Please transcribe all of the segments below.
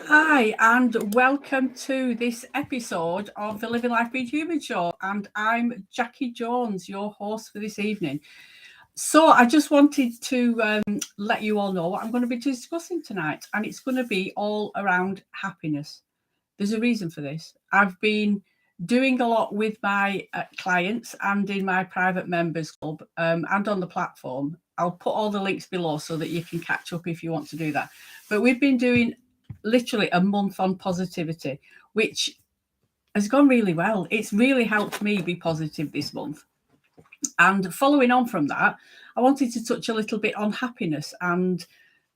Hi, and welcome to this episode of the Living Life Being Human show. And I'm Jackie Jones, your host for this evening. So, I just wanted to let you all know what I'm going to be discussing tonight, and it's going to be all around happiness. There's a reason for this. I've been doing a lot with my clients and in my private members club and on the platform. I'll put all the links below so that you can catch up if you want to do that. But we've been doing literally a month on positivity, which has gone really well. It's really helped me be positive this month. And following on from that, I wanted to touch a little bit on happiness and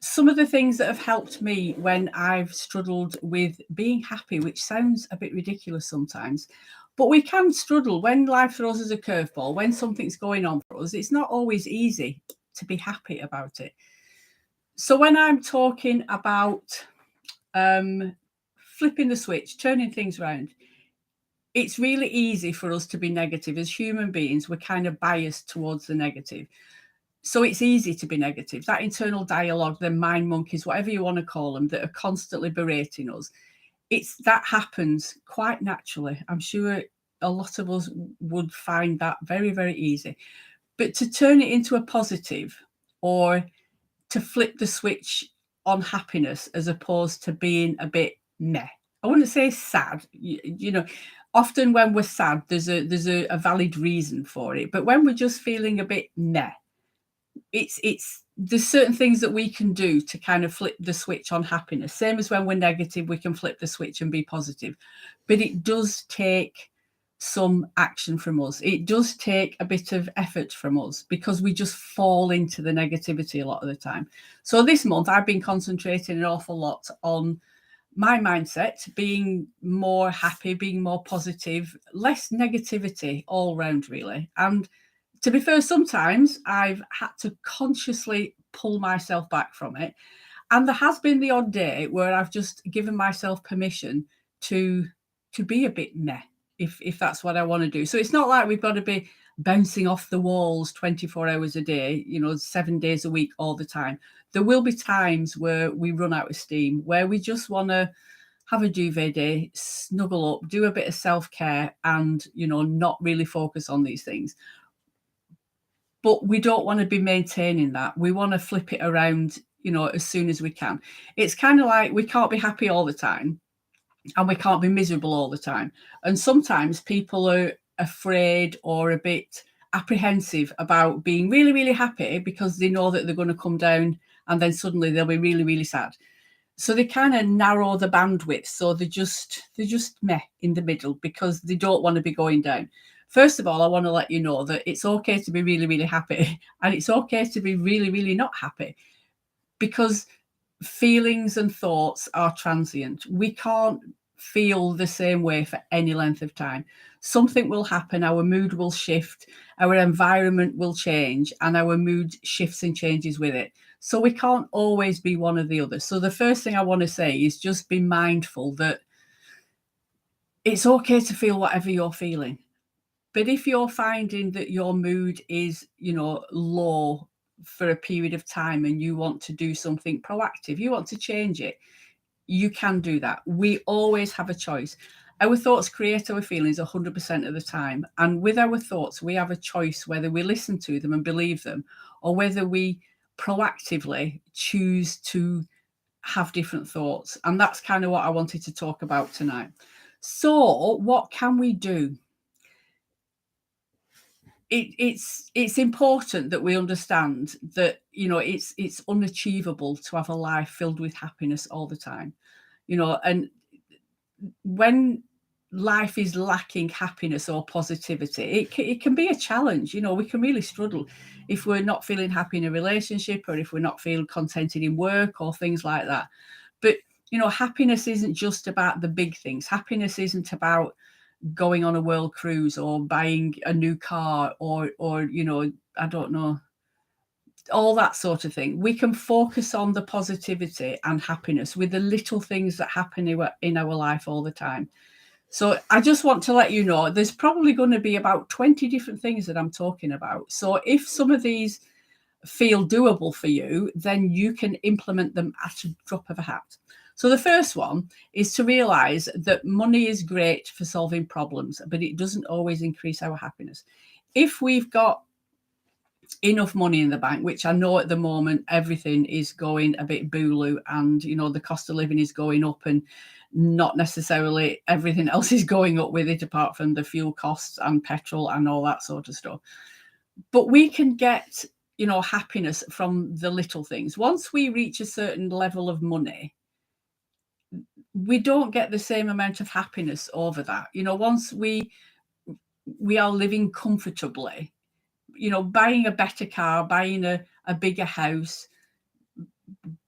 some of the things that have helped me when I've struggled with being happy, which sounds a bit ridiculous sometimes. But we can struggle when life throws us a curveball, when something's going on for us. It's not always easy to be happy about it. So when I'm talking about flipping the switch, turning things around, it's really easy for us to be negative. As human beings, we're kind of biased towards the negative. So it's easy to be negative. That internal dialogue, the mind monkeys, whatever you want to call them, that are constantly berating us, that happens quite naturally. I'm sure a lot of us would find that very, very easy. But to turn it into a positive or to flip the switch on happiness as opposed to being a bit meh. I wouldn't say sad. You know, often when we're sad, there's a valid reason for it. But when we're just feeling a bit meh, it's there's certain things that we can do to kind of flip the switch on happiness. Same as when we're negative, we can flip the switch and be positive. But it does take some action from us. It does take a bit of effort from us because we just fall into the negativity a lot of the time. So this month I've been concentrating an awful lot on my mindset, being more happy, being more positive, less negativity all round really. And to be fair, sometimes I've had to consciously pull myself back from it. And there has been the odd day where I've just given myself permission to be a bit meh, if that's what I want to do. So it's not like we've got to be bouncing off the walls 24 hours a day, 7 days a week all the time. There will be times where we run out of steam, where we just want to have a duvet day, snuggle up, do a bit of self-care and, not really focus on these things. But we don't want to be maintaining that. We want to flip it around, as soon as we can. It's kind of like we can't be happy all the time and we can't be miserable all the time. And sometimes people are afraid or a bit apprehensive about being really, really happy because they know that they're going to come down and then suddenly they'll be really, really sad. So they kind of narrow the bandwidth. So they're just meh in the middle because they don't want to be going down. First of all, I want to let you know that it's okay to be really, really happy and it's okay to be really, really not happy because feelings and thoughts are transient. We can't feel the same way for any length of time. Something will happen, our mood will shift, our environment will change, and our mood shifts and changes with it. So we can't always be one or the other. So the first thing I want to say is just be mindful that it's okay to feel whatever you're feeling. But if you're finding that your mood is, low for a period of time and you want to do something proactive, you want to change it, you can do that. We always have a choice. Our thoughts create our feelings 100% of the time. And with our thoughts, we have a choice whether we listen to them and believe them or whether we proactively choose to have different thoughts. And that's kind of what I wanted to talk about tonight. So, what can we do? It's important that we understand that it's unachievable to have a life filled with happiness all the time, and when life is lacking happiness or positivity, it can be a challenge. We can really struggle if we're not feeling happy in a relationship or if we're not feeling contented in work or things like that. But happiness isn't just about the big things. Happiness isn't about going on a world cruise or buying a new car or I don't know, all that sort of thing. We can focus on the positivity and happiness with the little things that happen in our life all the time. So I just want to let you know there's probably going to be about 20 different things that I'm talking about. So if some of these feel doable for you, then you can implement them at a drop of a hat. So the first one is to realize that money is great for solving problems, but it doesn't always increase our happiness. If we've got enough money in the bank, which I know at the moment everything is going a bit booloo, and the cost of living is going up, and not necessarily everything else is going up with it apart from the fuel costs and petrol and all that sort of stuff. But we can get happiness from the little things. Once we reach a certain level of money, we don't get the same amount of happiness over that. Once we are living comfortably, buying a better car, buying a bigger house,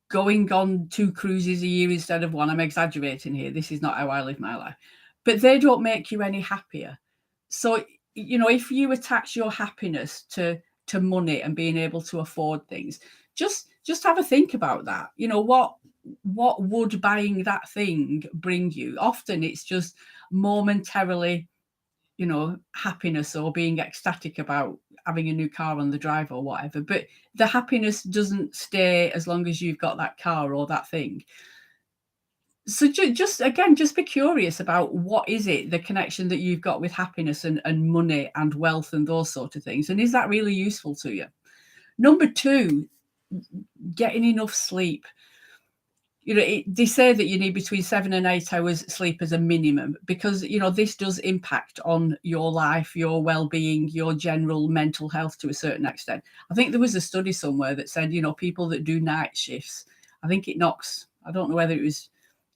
going on 2 cruises a year instead of 1. I'm exaggerating here. This is not how I live my life. But they don't make you any happier. So, if you attach your happiness to money and being able to afford things, just have a think about that. What would buying that thing bring you? Often it's just momentarily, happiness, or being ecstatic about having a new car on the drive or whatever. But the happiness doesn't stay as long as you've got that car or that thing. So just be curious about what is it, the connection that you've got with happiness and money and wealth and those sort of things. And is that really useful to you? Number 2, getting enough sleep. They say that you need between 7 and 8 hours sleep as a minimum, because, this does impact on your life, your well-being, your general mental health to a certain extent. I think there was a study somewhere that said, people that do night shifts, I think it knocks, I don't know whether it was,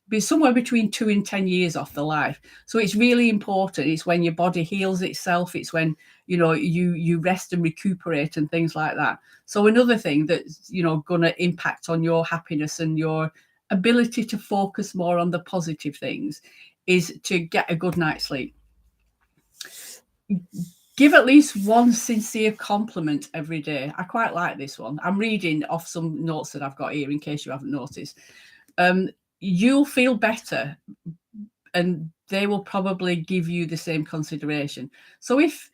be somewhere between 2 and 10 years off the life. So it's really important. It's when your body heals itself. It's when, you rest and recuperate and things like that. So another thing that's, going to impact on your happiness and your ability to focus more on the positive things is to get a good night's sleep. Give at least one sincere compliment every day. I quite like this one. I'm reading off some notes that I've got here in case you haven't noticed. You'll feel better, and they will probably give you the same consideration. So if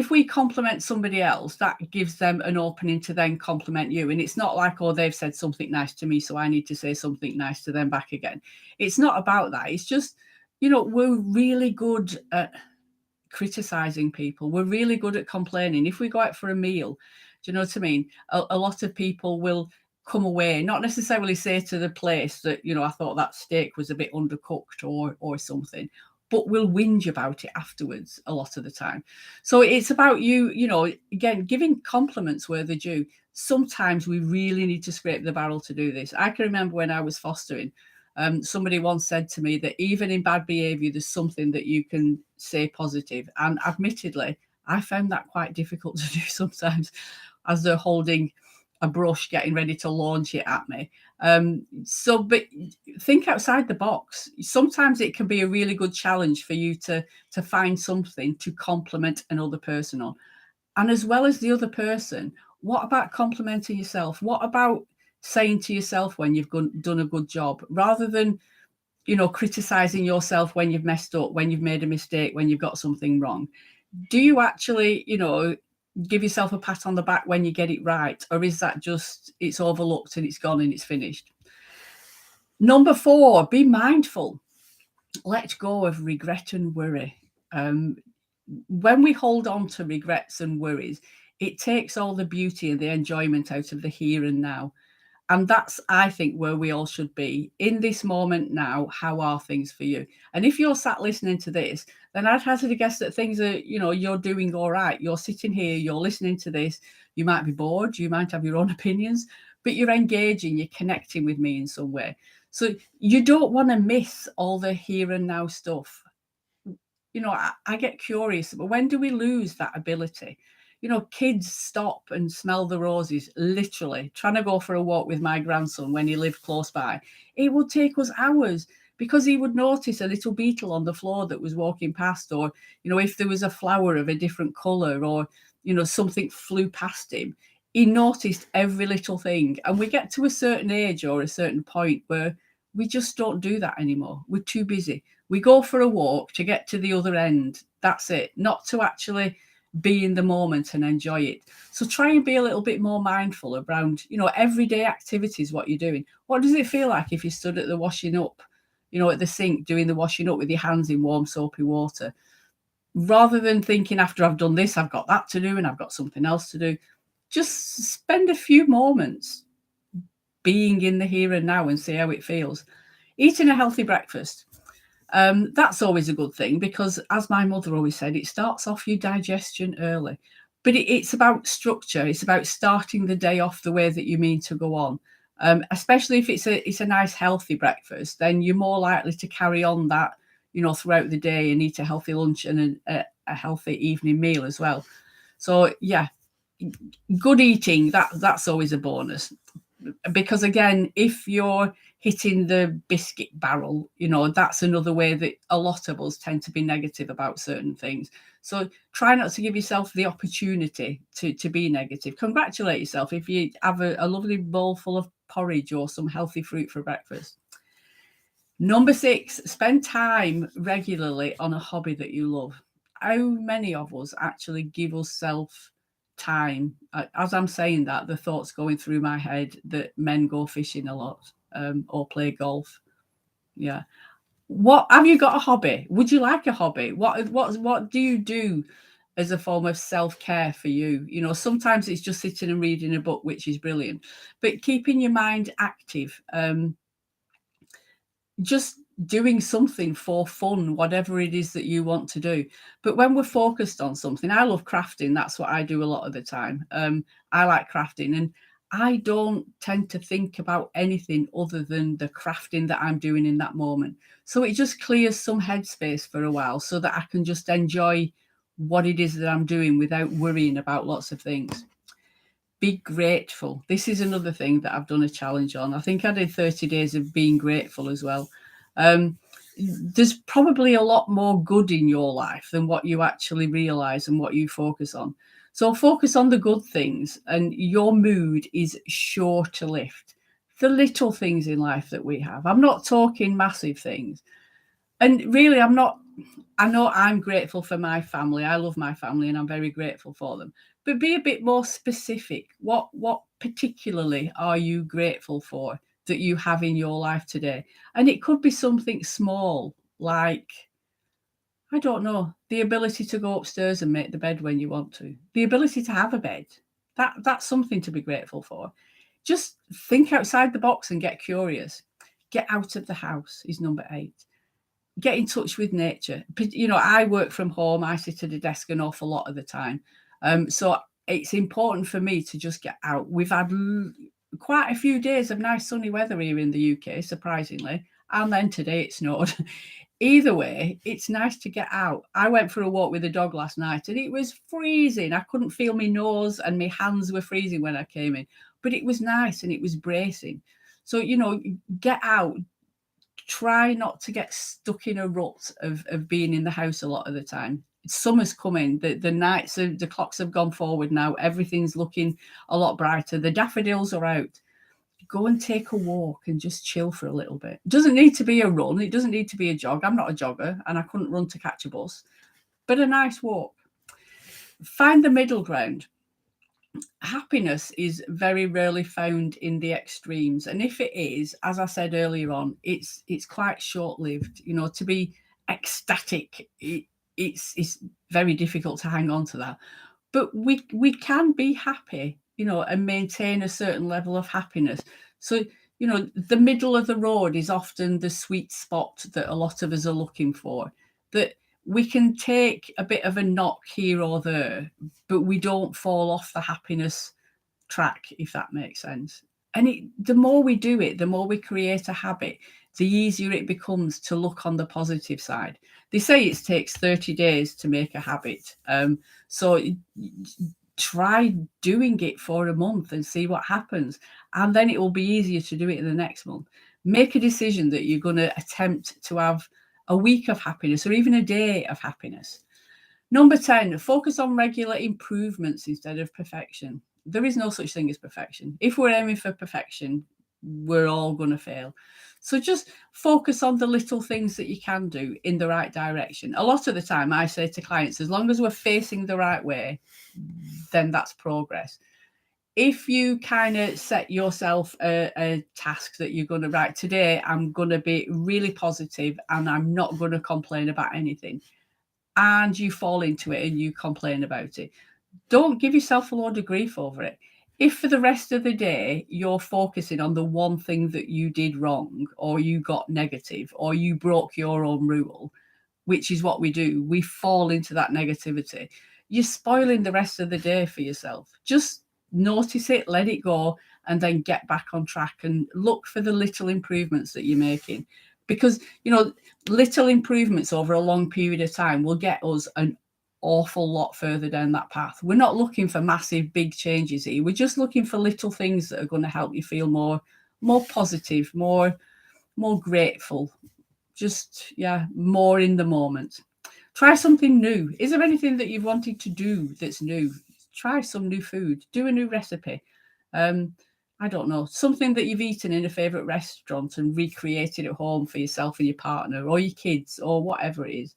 we compliment somebody else, that gives them an opening to then compliment you. And it's not like, oh, they've said something nice to me, so I need to say something nice to them back again. It's not about that. It's just, we're really good at criticizing people. We're really good at complaining. If we go out for a meal, do you know what I mean? A lot of people will come away, not necessarily say to the place that, I thought that steak was a bit undercooked or something, but we'll whinge about it afterwards a lot of the time. So it's about again, giving compliments where they're due. Sometimes we really need to scrape the barrel to do this. I can remember when I was fostering, somebody once said to me that even in bad behavior, there's something that you can say positive. And admittedly, I found that quite difficult to do sometimes, as they're holding a brush getting ready to launch it at me. But think outside the box. Sometimes it can be a really good challenge for you to find something to compliment another person on. And as well as the other person, what about complimenting yourself? What about saying to yourself when you've done a good job, rather than, criticizing yourself when you've messed up, when you've made a mistake, when you've got something wrong? Do you actually, give yourself a pat on the back when you get it right? Or is that just, it's overlooked and it's gone and it's finished? Number 4, be mindful. Let go of regret and worry. When we hold on to regrets and worries, it takes all the beauty and the enjoyment out of the here and now. And that's, I think, where we all should be. In this moment now, how are things for you? And if you're sat listening to this, then I'd hazard a guess that things are, you're doing all right. You're sitting here, you're listening to this. You might be bored, you might have your own opinions, but you're engaging, you're connecting with me in some way. So you don't want to miss all the here and now stuff. I get curious, but when do we lose that ability? Kids stop and smell the roses, literally. Trying to go for a walk with my grandson when he lived close by, it would take us hours, because he would notice a little beetle on the floor that was walking past, or, if there was a flower of a different color, or, something flew past him. He noticed every little thing. And we get to a certain age or a certain point where we just don't do that anymore. We're too busy. We go for a walk to get to the other end. That's it. Not to actually be in the moment and enjoy it. So try and be a little bit more mindful around, everyday activities, what you're doing. What does it feel like if you stood at the washing up, at the sink, doing the washing up with your hands in warm soapy water? Rather than thinking, after I've done this, I've got that to do and I've got something else to do, just spend a few moments being in the here and now and see how it feels. Eating a healthy breakfast. That's always a good thing because, as my mother always said, it starts off your digestion early. But it's about structure. It's about starting the day off the way that you mean to go on. Especially if it's a nice healthy breakfast, then you're more likely to carry on that, throughout the day and eat a healthy lunch and a healthy evening meal as well. So yeah, good eating, that's always a bonus. Because again, if you're hitting the biscuit barrel, that's another way that a lot of us tend to be negative about certain things. So try not to give yourself the opportunity to be negative. Congratulate yourself if you have a lovely bowl full of porridge or some healthy fruit for breakfast. Number 6, spend time regularly on a hobby that you love. How many of us actually give ourselves time? As I'm saying that, the thoughts going through my head that men go fishing a lot, or play golf. Yeah. What have you got a hobby? Would you like a hobby? What do you do as a form of self-care for you? Sometimes it's just sitting and reading a book, which is brilliant, but keeping your mind active. Just doing something for fun, whatever it is that you want to do. But when we're focused on something, I love crafting. That's what I do a lot of the time. I like crafting, and I don't tend to think about anything other than the crafting that I'm doing in that moment. So it just clears some headspace for a while so that I can just enjoy what it is that I'm doing without worrying about lots of things. Be grateful. This is another thing that I've done a challenge on. I think I did 30 days of being grateful as well. There's probably a lot more good in your life than what you actually realize and what you focus on. So focus on the good things and your mood is sure to lift. The little things in life that we have. I'm not talking massive things. And really, I know I'm grateful for my family. I love my family and I'm very grateful for them. But be a bit more specific. What particularly are you grateful for that you have in your life today? And it could be something small, like, I don't know, the ability to go upstairs and make the bed when you want to, the ability to have a bed. That's something to be grateful for. Just think outside the box and get curious. Get out of the house is number 8. Get in touch with nature. I work from home. I sit at a desk an awful lot of the time. So it's important for me to just get out. We've had quite a few days of nice sunny weather here in the UK, surprisingly. And then today it snowed. Either way, it's nice to get out. I went for a walk with the dog last night and it was freezing. I couldn't feel my nose and my hands were freezing when I came in. But it was nice and it was bracing. So, get out. Try not to get stuck in a rut of being in the house a lot of the time. Summer's coming. The clocks have gone forward now. Everything's looking a lot brighter. The daffodils are out. Go and take a walk and just chill for a little bit. It doesn't need to be a run. It doesn't need to be a jog. I'm not a jogger and I couldn't run to catch a bus, but a nice walk. Find the middle ground. Happiness is very rarely found in the extremes, and if it is, as I said earlier on, it's quite short-lived. To be ecstatic, it's very difficult to hang on to that, but we can be happy, and maintain a certain level of happiness. So the middle of the road is often the sweet spot that a lot of us are looking for, that we can take a bit of a knock here or there, but we don't fall off the happiness track, if that makes sense. And the more we do it, the more we create a habit, the easier it becomes to look on the positive side. They say it takes 30 days to make a habit. So try doing it for a month and see what happens. And then it will be easier to do it in the next month. Make a decision that you're going to attempt to have a week of happiness or even a day of happiness. Number 10, focus on regular improvements instead of perfection. There is no such thing as perfection. If we're aiming for perfection, we're all going to fail. So just focus on the little things that you can do in the right direction. A lot of the time I say to clients, as long as we're facing the right way, then that's progress. If you kind of set yourself a task that you're going to write today, I'm going to be really positive and I'm not going to complain about anything, and you fall into it and you complain about it, don't give yourself a load of grief over it. If for the rest of the day you're focusing on the one thing that you did wrong, or you got negative, or you broke your own rule, which is what we do, we fall into that negativity, you're spoiling the rest of the day for yourself. Just notice it, let it go, and then get back on track and look for the little improvements that you're making. Because, little improvements over a long period of time will get us an awful lot further down that path. We're not looking for massive big changes here. We're just looking for little things that are going to help you feel more positive, more grateful, just more in the moment. Try something new. Is there anything that you've wanted to do that's new? Try some new food, do a new recipe. I don't know, something that you've eaten in a favorite restaurant and recreated at home for yourself and your partner or your kids or whatever it is.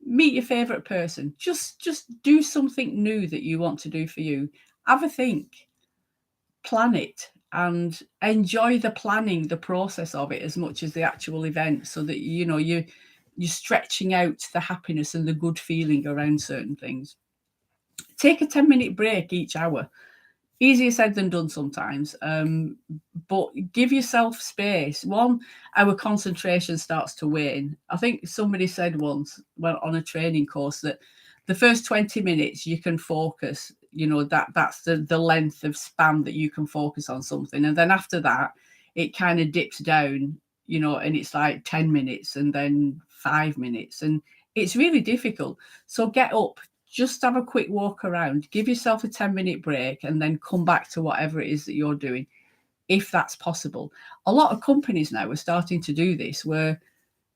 Meet your favorite person. Just do something new that you want to do for you. Have a think, plan it, and enjoy the planning, the process of it as much as the actual event, so that you're stretching out the happiness and the good feeling around certain things. Take a 10-minute break each hour. Easier said than done sometimes, but give yourself space. Our concentration starts to wane. I think somebody said once, well, on a training course, that the first 20 minutes you can focus, that's the length of span that you can focus on something. And then after that, it kind of dips down, and it's like 10 minutes and then 5 minutes. And it's really difficult. So get up, just have a quick walk around, give yourself a 10-minute break, and then come back to whatever it is that you're doing, if that's possible. A lot of companies now are starting to do this, where,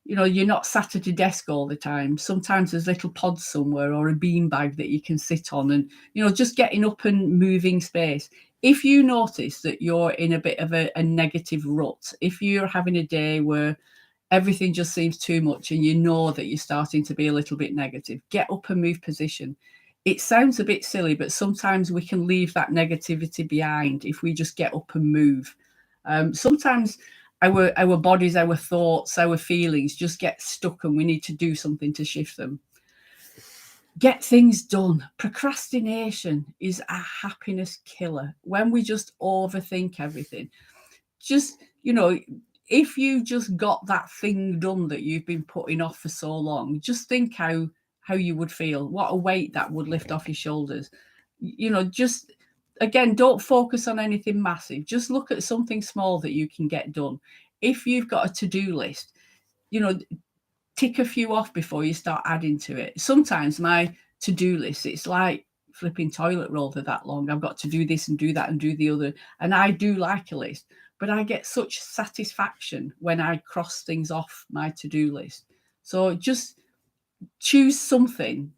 you're not sat at a desk all the time. Sometimes there's little pods somewhere or a beanbag that you can sit on, and, just getting up and moving space. If you notice that you're in a bit of a negative rut, if you're having a day where everything just seems too much and that you're starting to be a little bit negative, get up and move position. It sounds a bit silly, but sometimes we can leave that negativity behind if we just get up and move. Sometimes our bodies, our thoughts, our feelings just get stuck and we need to do something to shift them. Get things done. Procrastination is a happiness killer. When we just overthink everything, just, if you just got that thing done that you've been putting off for so long, just think how you would feel, what a weight that would lift off your shoulders. Just, again, don't focus on anything massive. Just look at something small that you can get done. If you've got a to-do list, tick a few off before you start adding to it. Sometimes my to-do list, it's like flipping toilet roll for that long. I've got to do this and do that and do the other. And I do like a list, but I get such satisfaction when I cross things off my to-do list. So just choose something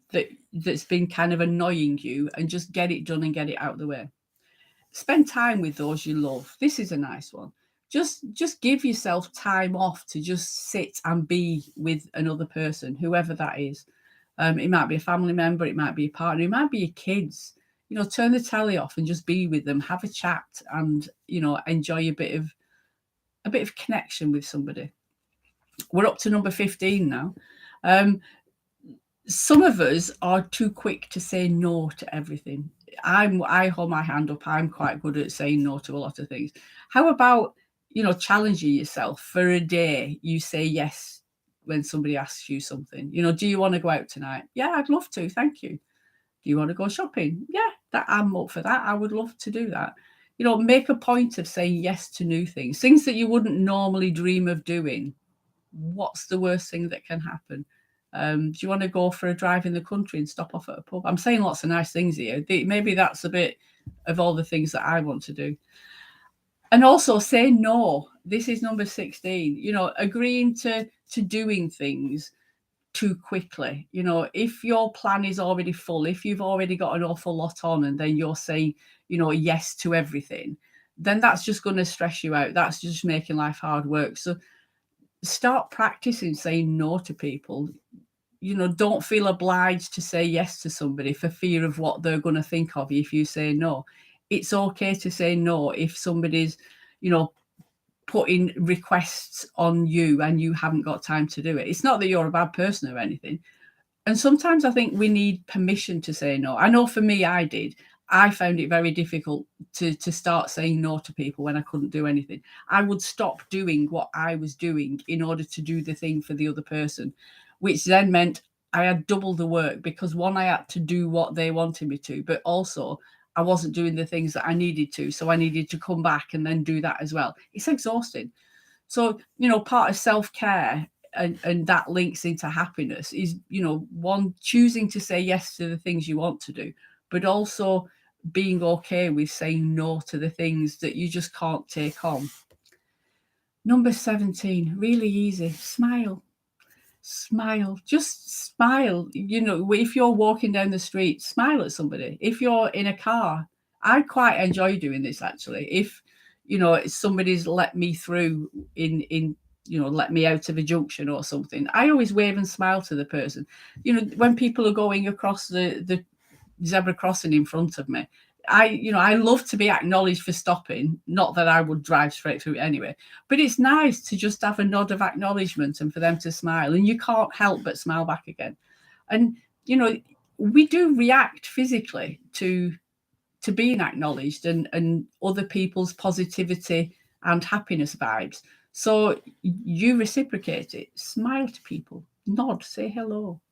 that's been kind of annoying you and just get it done and get it out of the way. Spend time with those you love. This is a nice one. Just give yourself time off to just sit and be with another person, whoever that is. It might be a family member, it might be a partner, it might be your kids. Turn the telly off and just be with them, have a chat, and enjoy a bit of connection with somebody. We're up to number 15 now. Some of us are too quick to say no to everything. I hold my hand up. I'm quite good at saying no to a lot of things. How about, challenging yourself for a day? You say yes when somebody asks you something. Do you want to go out tonight? Yeah, I'd love to. Thank you. Do you want to go shopping? Yeah, I'm up for that. I would love to do that. Make a point of saying yes to new things that you wouldn't normally dream of doing. What's the worst thing that can happen? Do you want to go for a drive in the country and stop off at a pub? I'm saying lots of nice things here. Maybe that's a bit of all the things that I want to do. And also say no. This is number 16. Agreeing to doing things too quickly. If your plan is already full, if you've already got an awful lot on, and then you're saying, yes to everything, then that's just going to stress you out. That's just making life hard work. So start practicing saying no to people. Don't feel obliged to say yes to somebody for fear of what they're going to think of you if you say no. It's okay to say no if somebody's, putting requests on you and you haven't got time to do it. It's not that you're a bad person or anything. And sometimes I think we need permission to say no. I know for me, I did. I found it very difficult to start saying no to people when I couldn't do anything. I would stop doing what I was doing in order to do the thing for the other person, which then meant I had double the work because one, I had to do what they wanted me to, but also I wasn't doing the things that I needed to. So I needed to come back and then do that as well. It's exhausting. So, part of self-care and that links into happiness is, one, choosing to say yes to the things you want to do, but also being okay with saying no to the things that you just can't take on. Number 17, really easy. Smile. Just smile. If you're walking down the street, smile at somebody. If you're in a car, I quite enjoy doing this actually. If somebody's let me through in let me out of a junction or something, I always wave and smile to the person. When people are going across the zebra crossing in front of me, I love to be acknowledged for stopping. Not that I would drive straight through it anyway, but it's nice to just have a nod of acknowledgement and for them to smile, and you can't help but smile back again. And we do react physically to being acknowledged and other people's positivity and happiness vibes. So you reciprocate it. Smile to people, nod, say hello.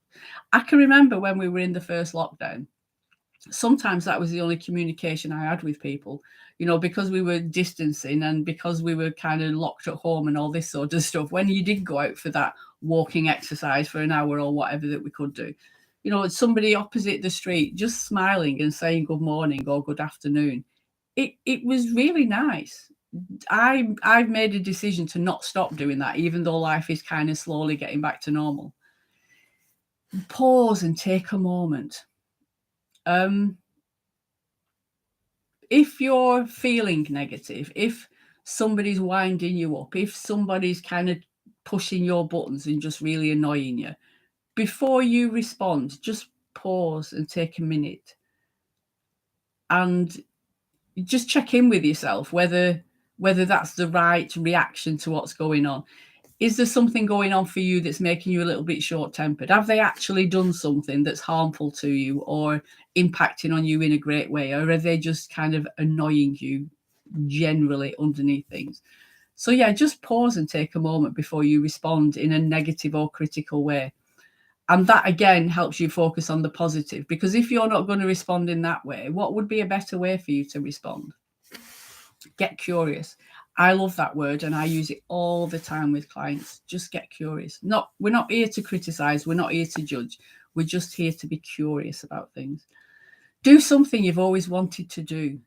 I can remember when we were in the first lockdown, sometimes that was the only communication I had with people, because we were distancing and because we were kind of locked at home and all this sort of stuff. When you did go out for that walking exercise for an hour or whatever that we could do, somebody opposite the street just smiling and saying good morning or good afternoon, it was really nice. I've made a decision to not stop doing that, even though life is kind of slowly getting back to normal. Pause and take a moment. If you're feeling negative, if somebody's winding you up, if somebody's kind of pushing your buttons and just really annoying you, before you respond, just pause and take a minute and just check in with yourself whether that's the right reaction to what's going on. Is there something going on for you that's making you a little bit short-tempered? Have they actually done something that's harmful to you or impacting on you in a great way? Or are they just kind of annoying you generally underneath things? So yeah, just pause and take a moment before you respond in a negative or critical way. And that again helps you focus on the positive, because if you're not going to respond in that way, what would be a better way for you to respond? Get curious. I love that word and I use it all the time with clients. Just get curious. We're not here to criticize. We're not here to judge. We're just here to be curious about things. Do something you've always wanted to do.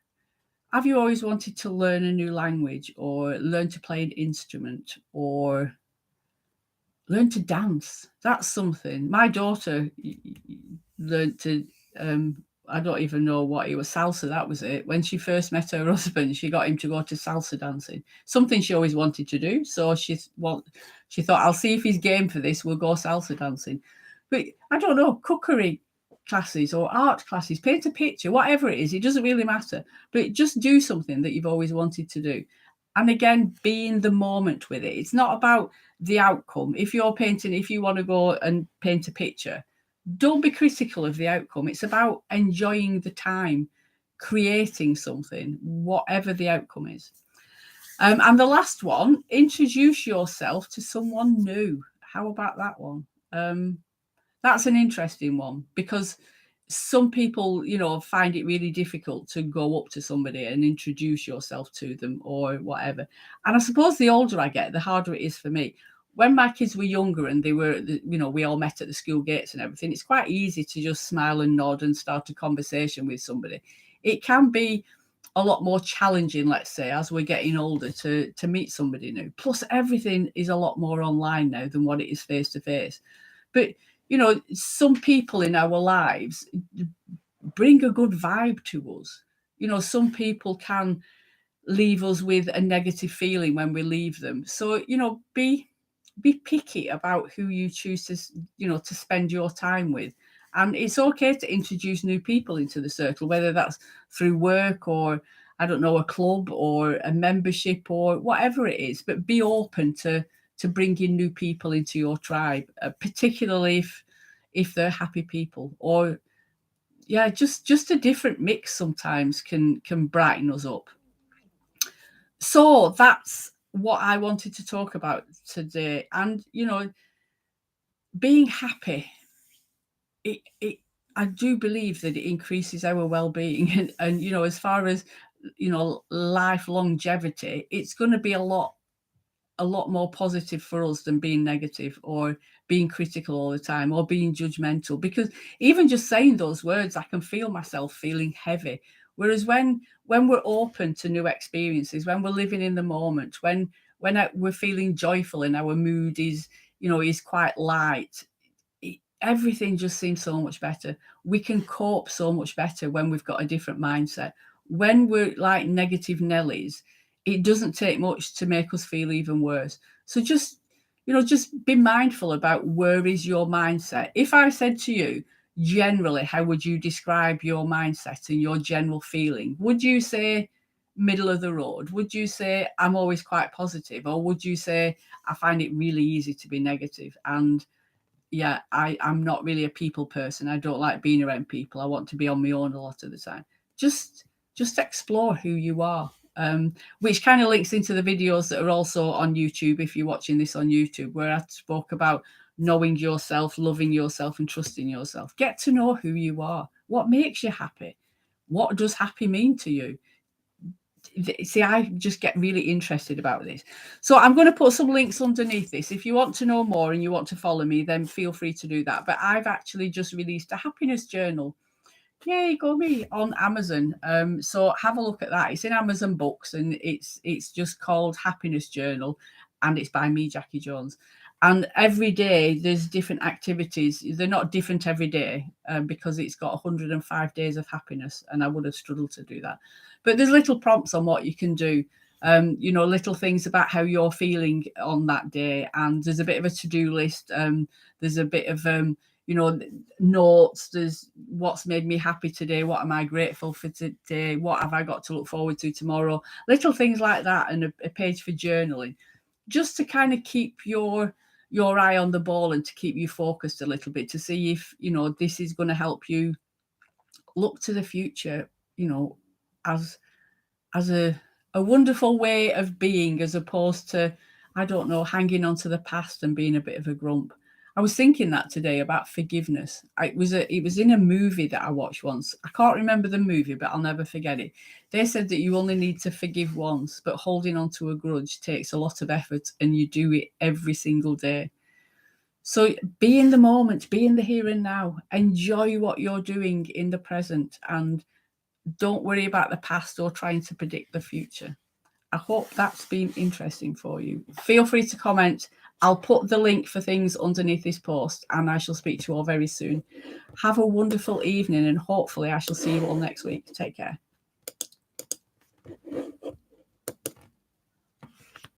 Have you always wanted to learn a new language or learn to play an instrument or learn to dance? That's something. My daughter learned to I don't even know what it was. Salsa, that was it. When she first met her husband, she got him to go to salsa dancing, something she always wanted to do. So she thought, I'll see if he's game for this. We'll go salsa dancing. But I don't know, cookery classes or art classes, paint a picture, whatever it is, it doesn't really matter. But just do something that you've always wanted to do. And again, be in the moment with it. It's not about the outcome. If you're painting, if you want to go and paint a picture, don't be critical of the outcome. It's about enjoying the time, creating something, whatever the outcome is. And the last one, introduce yourself to someone new. How about that one? That's an interesting one, because some people, find it really difficult to go up to somebody and introduce yourself to them or whatever. And I suppose the older I get, the harder it is for me. When my kids were younger and they were, we all met at the school gates and everything, it's quite easy to just smile and nod and start a conversation with somebody. It can be a lot more challenging, let's say, as we're getting older to meet somebody new. Plus, everything is a lot more online now than what it is face to face. But, some people in our lives bring a good vibe to us. Some people can leave us with a negative feeling when we leave them. So, be picky about who you choose to spend your time with. And it's okay to introduce new people into the circle, whether that's through work or, I don't know, a club or a membership or whatever it is. But be open to bringing new people into your tribe, particularly if they're happy people. Or just a different mix sometimes can brighten us up. So that's what I wanted to talk about today. And being happy, I do believe that it increases our well-being. And as far as life longevity, it's going to be a lot more positive for us than being negative or being critical all the time or being judgmental. Because even just saying those words, I can feel myself feeling heavy. Whereas when we're open to new experiences, when we're living in the moment, when we're feeling joyful and our mood is quite light, everything just seems so much better. We can cope so much better when we've got a different mindset. When we're like negative Nellies, it doesn't take much to make us feel even worse. So just be mindful about where is your mindset. If I said to you, generally, how would you describe your mindset and your general feeling? Would you say middle of the road? Would you say I'm always quite positive? Or would you say I find it really easy to be negative? And yeah, I'm not really a people person. I don't like being around people. I want to be on my own a lot of the time. Just explore who you are, which kind of links into the videos that are also on YouTube, if you're watching this on YouTube, where I spoke about knowing yourself, loving yourself, and trusting yourself. Get to know who you are. What makes you happy? What does happy mean to you? See, I just get really interested about this. So I'm going to put some links underneath this. If you want to know more and you want to follow me, then feel free to do that. But I've actually just released a happiness journal. Yay, go me, on Amazon. So have a look at that. It's in Amazon Books, and it's just called Happiness Journal, and it's by me, Jackie Jones. And every day there's different activities. They're not different every day, because it's got 105 days of happiness, and I would have struggled to do that. But there's little prompts on what you can do. Little things about how you're feeling on that day. And there's a bit of a to-do list. There's a bit of notes. There's what's made me happy today, what am I grateful for today, what have I got to look forward to tomorrow, little things like that, and a page for journaling, just to kind of keep your eye on the ball and to keep you focused a little bit, to see if this is going to help you look to the future as a wonderful way of being, as opposed to, I don't know, hanging on to the past and being a bit of a grump. I was thinking that today about forgiveness. It was in a movie that I watched once. I can't remember the movie, but I'll never forget it. They said that you only need to forgive once, but holding on to a grudge takes a lot of effort, and you do it every single day. So be in the moment, be in the here and now, enjoy what you're doing in the present, and don't worry about the past or trying to predict the future. I hope that's been interesting for you. Feel free to comment. I'll put the link for things underneath this post, and I shall speak to you all very soon. Have a wonderful evening, and hopefully I shall see you all next week. Take care.